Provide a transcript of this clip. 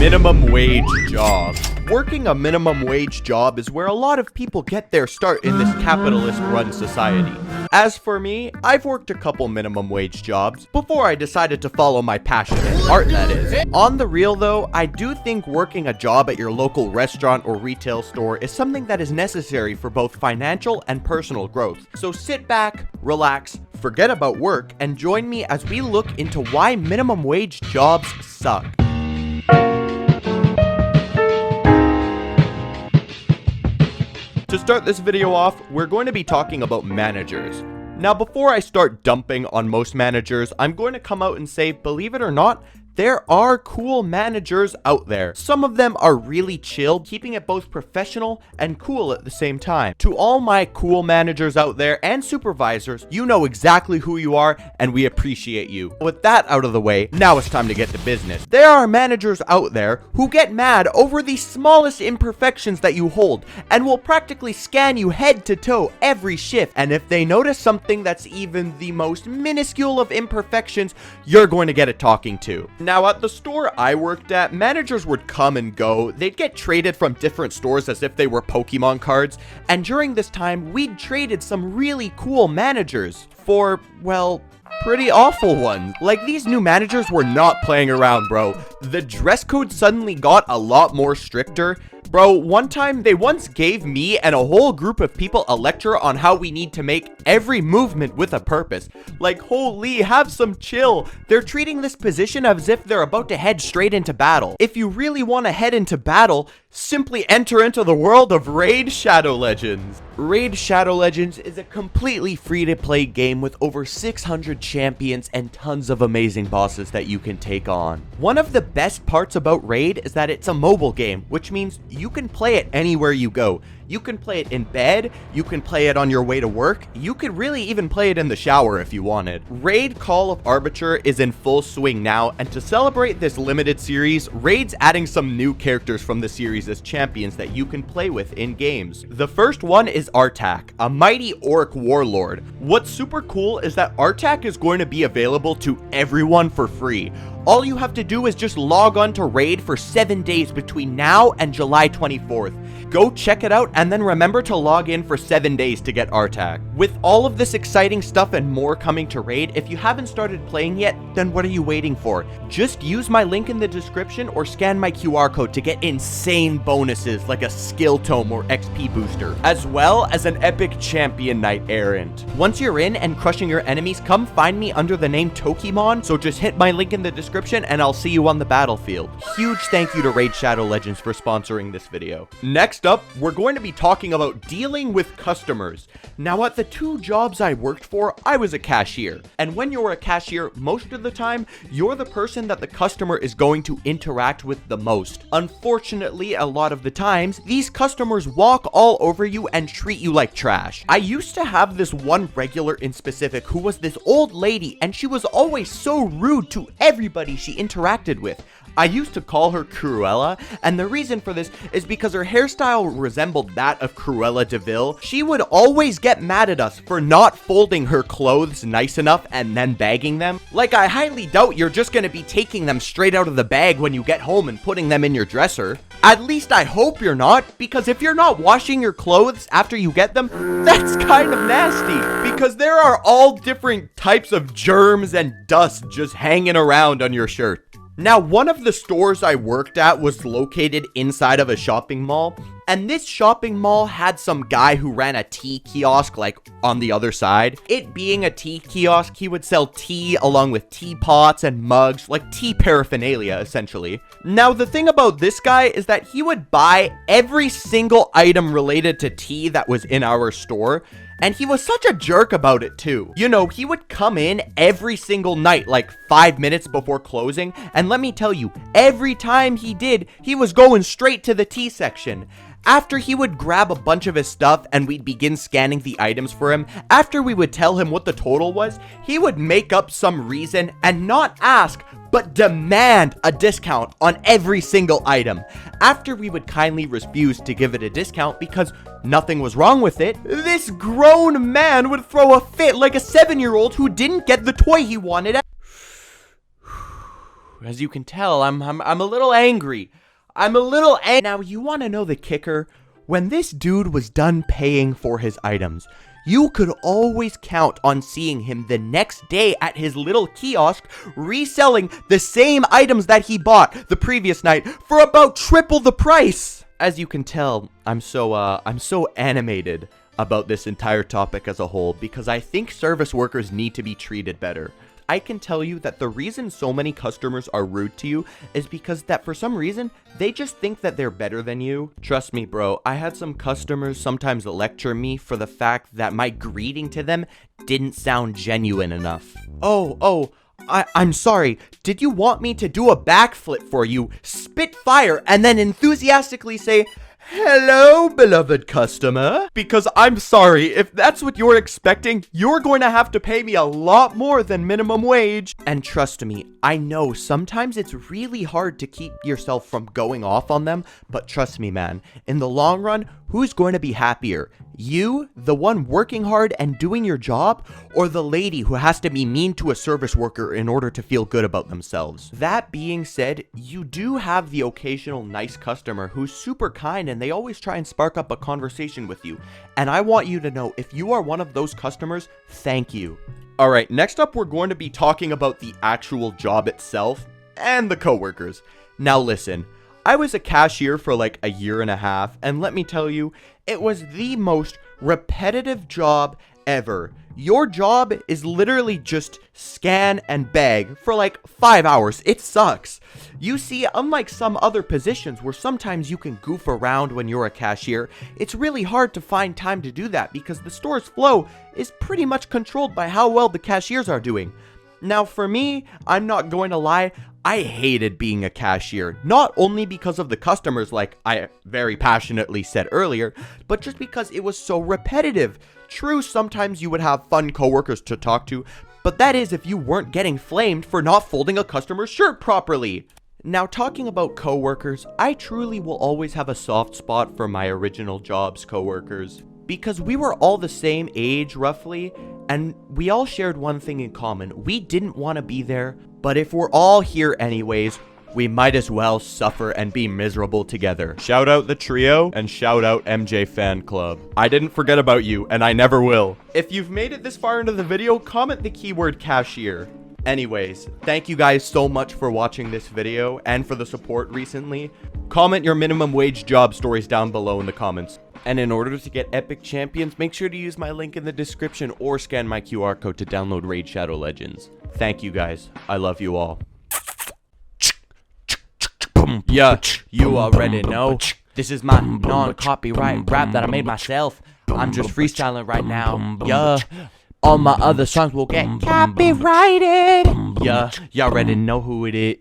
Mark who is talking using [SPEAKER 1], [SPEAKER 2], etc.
[SPEAKER 1] Minimum wage job. Working a minimum wage job is where a lot of people get their start in this capitalist-run society. As for me, I've worked a couple minimum wage jobs before I decided to follow my passion in art, that is. On the real though, I do think working a job at your local restaurant or retail store is something that is necessary for both financial and personal growth. So sit back, relax, forget about work, and join me as we look into why minimum wage jobs suck. To start this video off, we're going to be talking about managers. Now, before I start dumping on most managers, I'm going to come out and say, believe it or not, there are cool managers out there. Some of them are really chill, keeping it both professional and cool at the same time. To all my cool managers out there and supervisors, you know exactly who you are and we appreciate you. With that out of the way, now it's time to get to business. There are managers out there who get mad over the smallest imperfections that you hold and will practically scan you head to toe every shift. And if they notice something that's even the most minuscule of imperfections, you're going to get a talking to. Now, at the store I worked at, managers would come and go. They'd get traded from different stores as if they were Pokemon cards. And during this time, we'd traded some really cool managers for, well, pretty awful ones. Like, these new managers were not playing around, bro. The dress code suddenly got a lot more stricter. Bro, one time they once gave me and a whole group of people a lecture on how we need to make every movement with a purpose. Like, holy, have some chill. They're treating this position as if they're about to head straight into battle. If you really want to head into battle, simply enter into the world of Raid Shadow Legends. Raid Shadow Legends is a completely free-to-play game with over 600 champions and tons of amazing bosses that you can take on. One of the best parts about Raid is that it's a mobile game, which means you can play it anywhere you go. You can play it in bed, you can play it on your way to work, you could really even play it in the shower if you wanted. Raid Call of Arbiter is in full swing now, and to celebrate this limited series, Raid's adding some new characters from the series as champions that you can play with in games. The first one is Artak, a mighty orc warlord. What's super cool is that Artak is going to be available to everyone for free. All you have to do is just log on to Raid for 7 days between now and July 24th. Go check it out and then remember to log in for 7 days to get Artak. With all of this exciting stuff and more coming to Raid, if you haven't started playing yet, then what are you waiting for? Just use my link in the description or scan my QR code to get insane bonuses like a skill tome or XP booster, as well as an epic champion knight errant. Once you're in and crushing your enemies, come find me under the name Tokemon, so just hit my link in the description and I'll see you on the battlefield. Huge thank you to Raid Shadow Legends for sponsoring this video. Next up, we're going to be talking about dealing with customers. Now, at the two jobs I worked for, I was a cashier. And when you're a cashier, most of the time, you're the person that the customer is going to interact with the most. Unfortunately, a lot of the times, these customers walk all over you and treat you like trash. I used to have this one regular in specific who was this old lady, and she was always so rude to everybody she interacted with. I used to call her Cruella, and the reason for this is because her hairstyle resembled that of Cruella de Vil. She would always get mad at us for not folding her clothes nice enough and then bagging them. Like, I highly doubt you're just gonna be taking them straight out of the bag when you get home and putting them in your dresser. At least I hope you're not, because if you're not washing your clothes after you get them, that's kind of nasty, because there are all different types of germs and dust just hanging around on your shirt. Now, one of the stores I worked at was located inside of a shopping mall, and this shopping mall had some guy who ran a tea kiosk like on the other side. It being a tea kiosk, he would sell tea along with teapots and mugs, like tea paraphernalia essentially. Now, the thing about this guy is that he would buy every single item related to tea that was in our store. And he was such a jerk about it too. You know, he would come in every single night, like 5 minutes before closing. And let me tell you, every time he did, he was going straight to the tea section. After he would grab a bunch of his stuff and we'd begin scanning the items for him, after we would tell him what the total was, he would make up some reason and not ask, but demand a discount on every single item. After we would kindly refuse to give it a discount because nothing was wrong with it, this grown man would throw a fit like a 7-year-old who didn't get the toy he wanted. as you can tell, I'm a little angry. Now, you want to know the kicker? When this dude was done paying for his items, you could always count on seeing him the next day at his little kiosk reselling the same items that he bought the previous night for about triple the price. As you can tell, I'm so animated about this entire topic as a whole because I think service workers need to be treated better. I can tell you that the reason so many customers are rude to you is because that for some reason, they just think that they're better than you. Trust me, bro, I had some customers sometimes lecture me for the fact that my greeting to them didn't sound genuine enough. I'm sorry, did you want me to do a backflip for you, spit fire, and then enthusiastically say, "Hello, beloved customer"? Because I'm sorry, if that's what you're expecting, you're going to have to pay me a lot more than minimum wage. And trust me, I know sometimes it's really hard to keep yourself from going off on them, but trust me, man, in the long run, who's going to be happier? You, the one working hard and doing your job, or the lady who has to be mean to a service worker in order to feel good about themselves? That being said, you do have the occasional nice customer who's super kind and they always try and spark up a conversation with you. And I want you to know, if you are one of those customers, thank you. Alright, next up we're going to be talking about the actual job itself and the coworkers. Now listen, I was a cashier for like a year and a half, and let me tell you, it was the most repetitive job ever. Your job is literally just scan and bag for like 5 hours. It sucks. You see, unlike some other positions where sometimes you can goof around when you're a cashier, it's really hard to find time to do that because the store's flow is pretty much controlled by how well the cashiers are doing. Now for me, I'm not going to lie, I hated being a cashier, not only because of the customers like I very passionately said earlier, but just because it was so repetitive. True, sometimes you would have fun coworkers to talk to, but that is if you weren't getting flamed for not folding a customer's shirt properly. Now talking about coworkers, I truly will always have a soft spot for my original job's coworkers. Because we were all the same age, roughly, and we all shared one thing in common. We didn't want to be there, but if we're all here anyways, we might as well suffer and be miserable together. Shout out the trio, and shout out MJ Fan Club. I didn't forget about you, and I never will. If you've made it this far into the video, comment the keyword cashier. Anyways, thank you guys so much for watching this video, and for the support recently. Comment your minimum wage job stories down below in the comments. And in order to get epic champions, make sure to use my link in the description or scan my QR code to download Raid Shadow Legends. Thank you guys. I love you all. Yeah, you already know. This is my non-copyright rap that I made myself. I'm just freestyling right now. Yeah. All my other songs will get copyrighted. Yeah, y'all already know who it is.